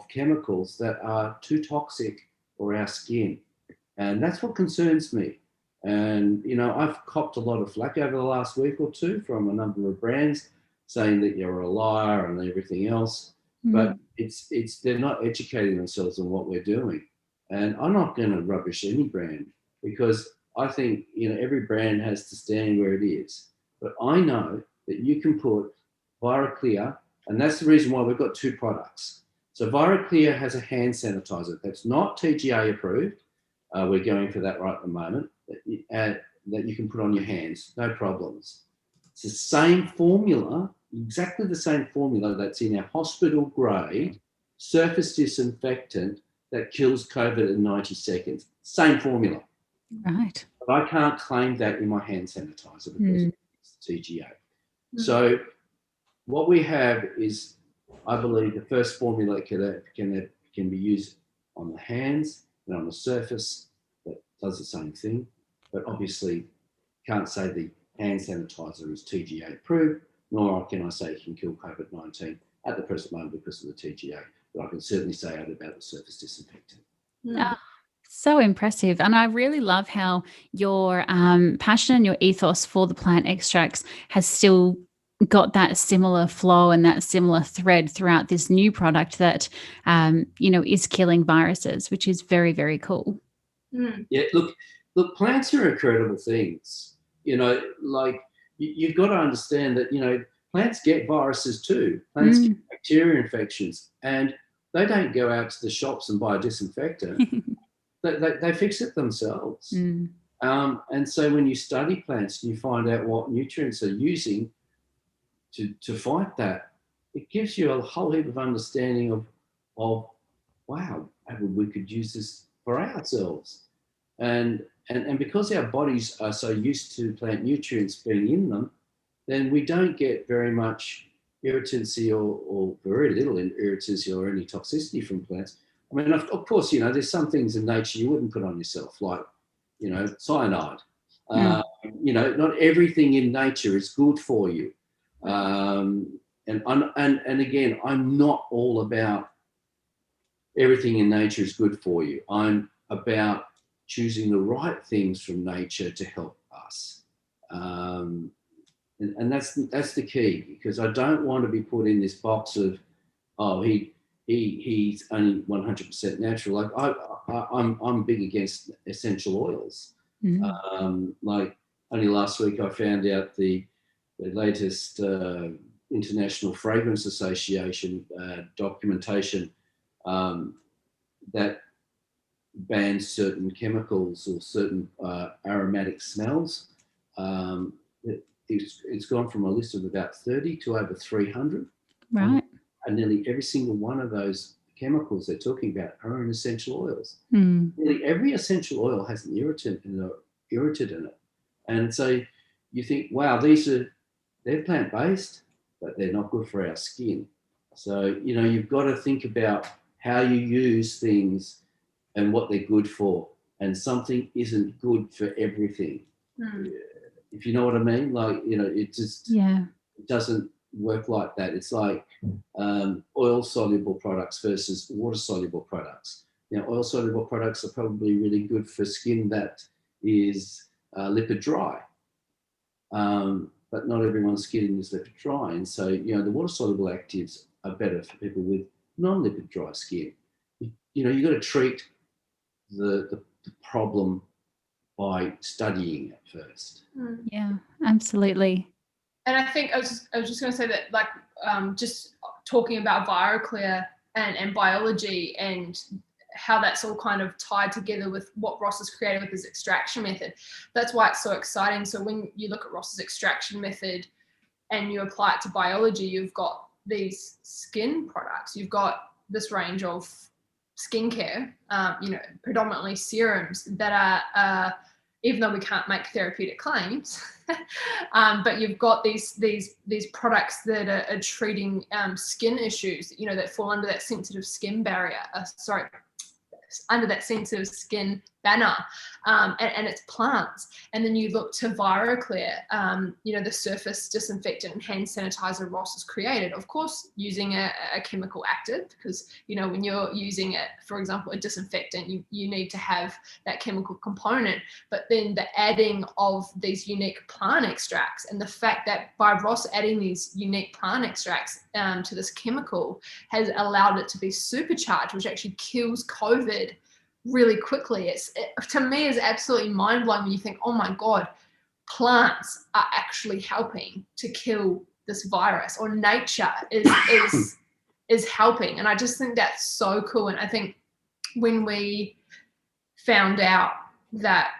chemicals that are too toxic for our skin. And that's what concerns me. And, you know, I've copped a lot of flack over the last week or two from a number of brands saying that you're a liar and everything else. But they're not educating themselves on what we're doing. And I'm not going to rubbish any brand because I think, you know, every brand has to stand where it is. But I know that you can put ViraClear, and that's the reason why we've got two products. So ViraClear has a hand sanitizer that's not TGA approved. We're going for that right at the moment, that you can put on your hands, no problems. It's the same formula, exactly the same formula that's in our hospital grade surface disinfectant that kills COVID in 90 seconds. Same formula. Right. But I can't claim that in my hand sanitizer because it's TGA. So what we have is, I believe, the first formula can be used on the hands and on the surface that does the same thing. But obviously, can't say the hand sanitizer is TGA approved, nor can I say it can kill COVID-19 at the present moment because of the TGA. But I can certainly say that about the surface disinfectant. So impressive. And I really love how your passion and your ethos for the plant extracts has still got that similar flow and that similar thread throughout this new product that, you know, is killing viruses, which is very, very cool. Yeah, look, plants are incredible things. You know, like you've got to understand that, you know, plants get viruses too. Plants get bacteria infections, and they don't go out to the shops and buy a disinfectant. They fix it themselves. And so when you study plants and you find out what nutrients they're using to fight that, it gives you a whole heap of understanding of wow, maybe we could use this for ourselves. And because our bodies are so used to plant nutrients being in them, then we don't get very much irritancy or very little irritancy or any toxicity from plants. I mean, of course, you know, there's some things in nature you wouldn't put on yourself, like, you know, cyanide. You know, not everything in nature is good for you. And again, I'm not all about everything in nature is good for you. I'm about choosing the right things from nature to help us. And that's the key, because I don't want to be put in this box of, oh, he's only 100% natural. Like I'm big against essential oils. Like only last week I found out the latest International Fragrance Association documentation that bans certain chemicals or certain aromatic smells. It's gone from a list of about 30 to over 300. Right. And nearly every single one of those chemicals they're talking about are in essential oils. Nearly every essential oil has an irritant in it. And so you think, wow, they're plant-based, but they're not good for our skin. So, you know, you've got to think about how you use things and what they're good for. And something isn't good for everything. If you know what I mean? Like, you know, it just it doesn't work like that. It's like oil-soluble products versus water-soluble products. You know, oil-soluble products are probably really good for skin that is lipid dry. But not everyone's skin is lipid dry. And so, you know, the water-soluble actives are better for people with non-lipid dry skin. You know, you've got to treat the problem by studying it first. Yeah, absolutely. And I think I was just going to say that, like, just talking about ViraClear and biology and how that's all kind of tied together with what Ross has created with his extraction method. That's why it's so exciting. So when you look at Ross's extraction method and you apply it to biology, you've got these skin products, you've got this range of skincare, predominantly serums that are, even though we can't make therapeutic claims, but you've got these products that are treating skin issues, that fall under that sensitive skin barrier. Under that sensitive skin banner, and it's plants. And then you look to ViroClear, the surface disinfectant and hand sanitizer Ross has created, of course, using a chemical active, because, when you're using it, for example, a disinfectant, you need to have that chemical component. But then the adding of these unique plant extracts, and the fact that by Ross adding these unique plant extracts to this chemical has allowed it to be supercharged, which actually kills COVID really quickly. It to me is absolutely mind-blowing when you think, oh my God, plants are actually helping to kill this virus, or nature is helping. And I just think that's so cool. And I think when we found out that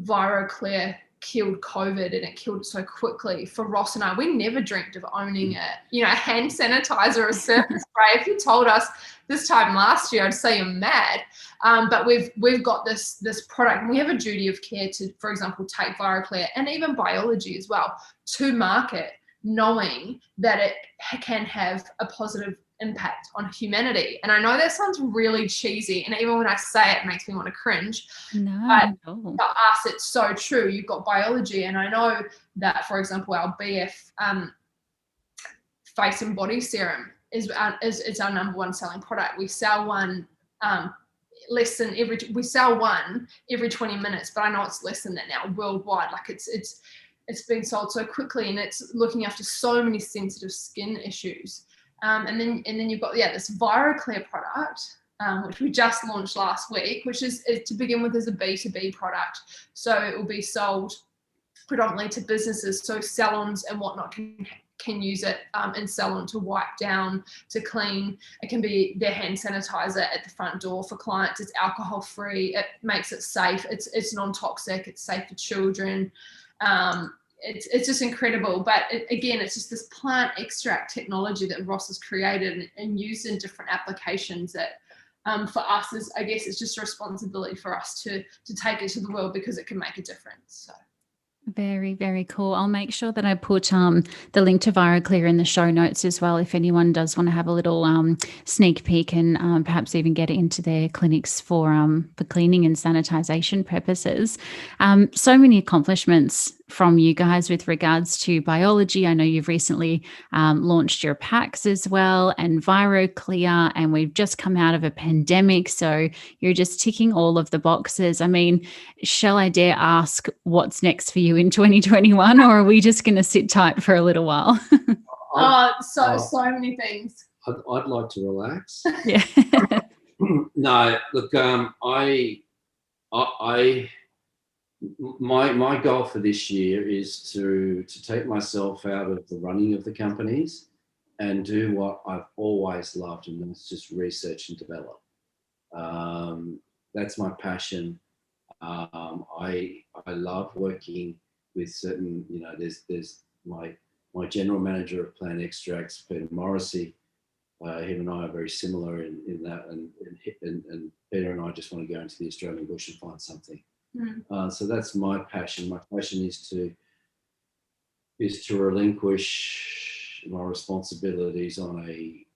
ViroClear killed COVID, and it killed it so quickly, for Ross and I, we never dreamt of owning a hand sanitizer or surface spray. If you told us this time last year, I'd say you're mad. But we've got this product, and we have a duty of care to, for example, take ViroClear and even Biologi as well to market, knowing that it can have a positive impact on humanity. And I know that sounds really cheesy, and even when I say it, it makes me want to cringe. No, but for us, it's so true. You've got Biologi, and I know that, for example, our BF face and body serum is our number one selling product. We sell one we sell one every 20 minutes, but I know it's less than that now worldwide. Like it's been sold so quickly, and it's looking after so many sensitive skin issues. And then you've got this ViroClear product, which we just launched last week, which is to begin with is a B2B product. So it will be sold predominantly to businesses, so salons and whatnot can use it in salon to wipe down, to clean. It can be their hand sanitizer at the front door for clients. It's alcohol free. It makes it safe. It's non-toxic. It's safe for children. It's just incredible. But again, it's just this plant extract technology that Ross has created and used in different applications that for us is, I guess, it's just a responsibility for us to take it to the world, because it can make a difference. So. Very, very cool. I'll make sure that I put the link to ViroClear in the show notes as well, if anyone does want to have a little sneak peek and perhaps even get it into their clinics for cleaning and sanitization purposes. So many accomplishments from you guys with regards to Biologi. I know you've recently launched your packs as well, and ViroClear, and we've just come out of a pandemic, so you're just ticking all of the boxes. I mean, shall I dare ask what's next for you in 2021, or are we just going to sit tight for a little while? So many things. I'd like to relax. Yeah. No, look, my goal for this year is to take myself out of the running of the companies and do what I've always loved, and that's just research and develop. That's my passion. I love working with certain, there's my general manager of plant extracts, Peter Morrissey. Him and I are very similar in that, and Peter and I just want to go into the Australian bush and find something. So that's my passion. My passion is to relinquish my responsibilities on a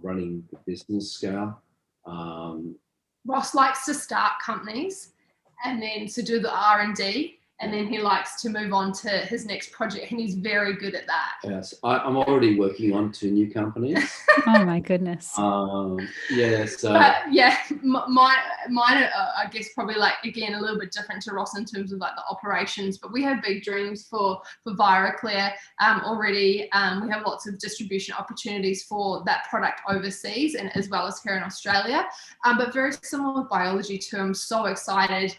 running business scale. Ross likes to start companies and then to do the R&D, and then he likes to move on to his next project, and he's very good at that. Yes, I'm already working on 2 new companies. Oh my goodness. Yeah. So. But yeah, mine are, I guess, probably like, again, a little bit different to Ross in terms of like the operations, but we have big dreams for ViraClear already. We have lots of distribution opportunities for that product overseas and as well as here in Australia, but very similar with Biologi too. I'm so excited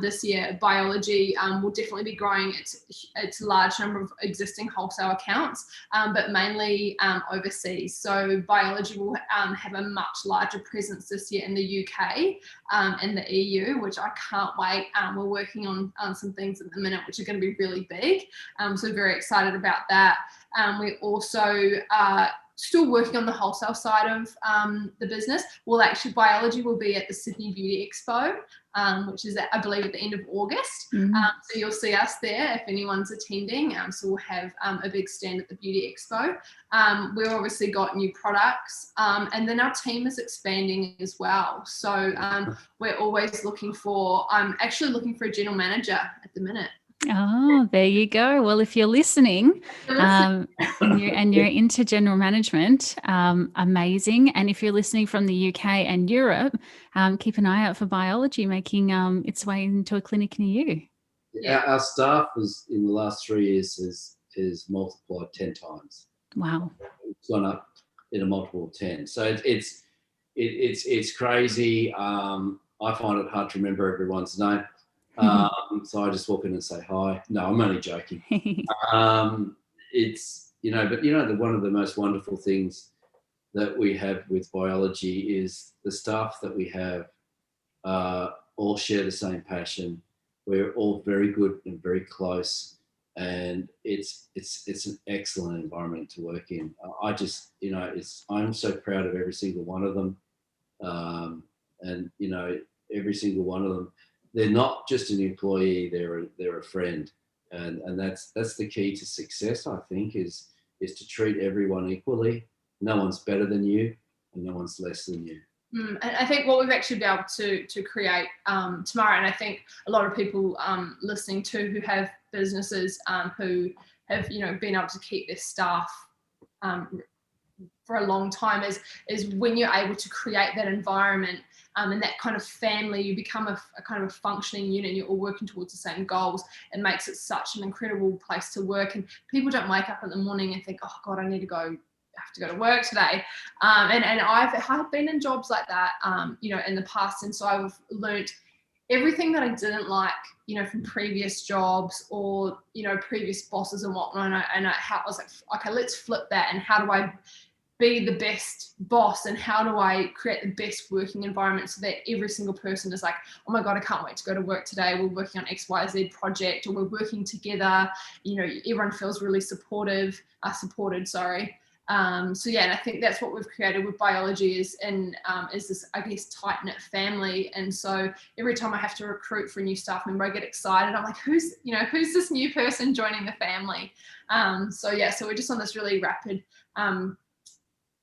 this year. Biologi will definitely be growing its large number of existing wholesale accounts, but mainly overseas. So Biologi will have a much larger presence this year in the UK and the EU, which I can't wait. We're working on some things at the minute which are going to be really big, so very excited about that. We also still working on the wholesale side of the business. Well, actually, Biologi will be at the Sydney Beauty Expo, which is, I believe, at the end of August. So you'll see us there if anyone's attending. So we'll have a big stand at the Beauty Expo. We've obviously got new products, and then our team is expanding as well. So we're always looking for, I'm actually looking for a general manager at the minute. Oh, there you go. Well, if you're listening and you're into general management, amazing. And if you're listening from the UK and Europe, keep an eye out for Biologi making its way into a clinic near you. Yeah. Our staff is in the last 3 years is multiplied 10 times. Wow. It's gone up in a multiple of 10. So it's crazy. I find it hard to remember everyone's name. So I just walk in and say hi. No, I'm only joking. It's, one of the most wonderful things that we have with Biologi is the staff that we have all share the same passion. We're all very good and very close, and it's an excellent environment to work in. I just, I'm so proud of every single one of them, and every single one of them. They're not just an employee; they're a friend, and that's the key to success. I think is to treat everyone equally. No one's better than you, and no one's less than you. And I think what we've actually been able to create tomorrow, and I think a lot of people listening to who have businesses who have been able to keep their staff for a long time is when you're able to create that environment and that kind of family, you become a kind of a functioning unit, and you're all working towards the same goals. It makes it such an incredible place to work, and people don't wake up in the morning and think, oh God, I have to go to work today. And I've been in jobs like that, in the past. And so I've learned everything that I didn't like, from previous jobs or, previous bosses and whatnot. And I was like, okay, let's flip that. And how do I be the best boss, and how do I create the best working environment so that every single person is like, oh my God, I can't wait to go to work today. We're working on XYZ project, or we're working together. Everyone feels really supported. So yeah, and I think that's what we've created with Biologi is this, I guess, tight-knit family. And so every time I have to recruit for a new staff member, I get excited. I'm like, who's this new person joining the family? So we're just on this really rapid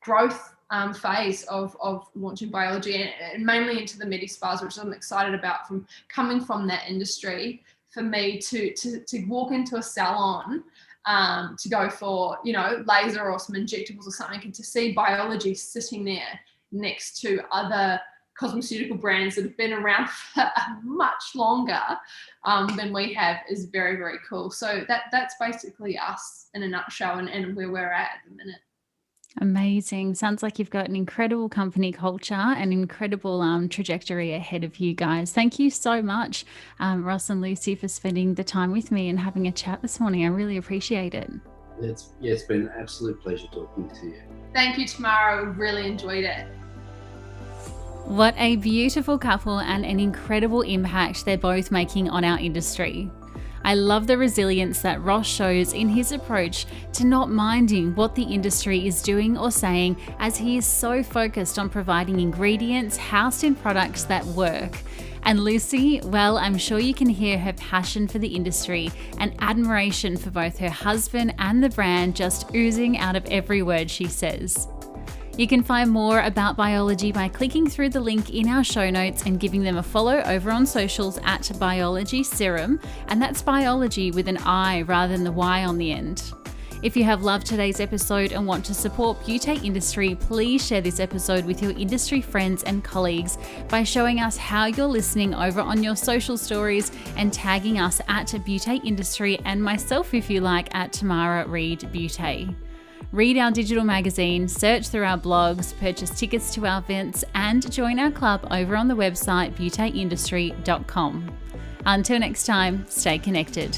growth phase of launching Biologi, and mainly into the medi spas, which I'm excited about, from coming from that industry. For me to walk into a salon, to go for, laser or some injectables or something, and to see Biologi sitting there next to other cosmeceutical brands that have been around for much longer than we have is very, very cool. So that's basically us in a nutshell, and where we're at the minute. Amazing. Sounds like you've got an incredible company culture and incredible trajectory ahead of you guys. Thank you so much, Ross and Lucy, for spending the time with me and having a chat this morning. I really appreciate it. It's been an absolute pleasure talking to you. Thank you, Tamara. We really enjoyed it. What a beautiful couple, and an incredible impact they're both making on our industry. I love the resilience that Ross shows in his approach to not minding what the industry is doing or saying, as he is so focused on providing ingredients housed in products that work. And Lucy, well, I'm sure you can hear her passion for the industry and admiration for both her husband and the brand just oozing out of every word she says. You can find more about Biologi by clicking through the link in our show notes and giving them a follow over on socials at Biologi Serum, and that's Biologi with an I rather than the Y on the end. If you have loved today's episode and want to support Beauté Industry, please share this episode with your industry friends and colleagues by showing us how you're listening over on your social stories and tagging us at Beauté Industry and myself, if you like, at Tamara Reed Beauté. Read our digital magazine, search through our blogs, purchase tickets to our events, and join our club over on the website beautéindustry.com. Until next time, stay connected.